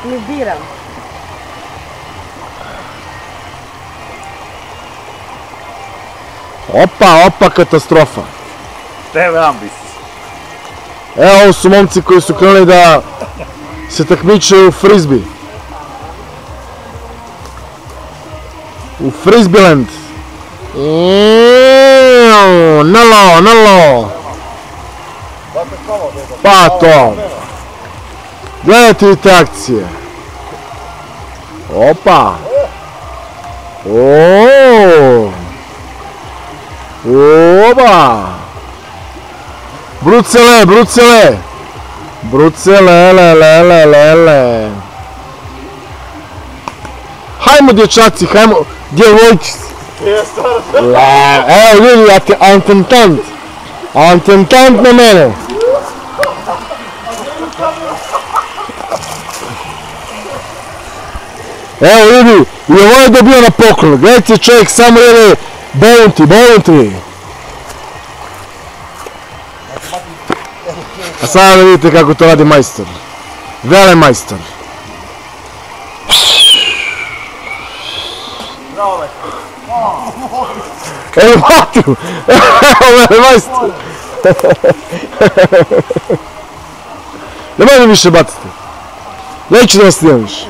Mi biram. Opa, katastrofa. TV ambis. Evo, ovo su momci koji su krenuli da se takmiče u frisbee. U Frisbeeland. Nalo. Pa to. Gledajte vi te akcije. Opa. Oba. Brucele, lele. Hajmo dječaci, hajmo, djevojčici. Evo ljudi, antentant na mene. Evo ljudi, i ovo je dobio na poklon. Gledajte, čovjek samo jede bounty. A sada da vidite kako to radi majstor. Velemajstor. Evo vatru! Evo velemajstor! Nemoj mi više baciti. Neću da vas snimam više.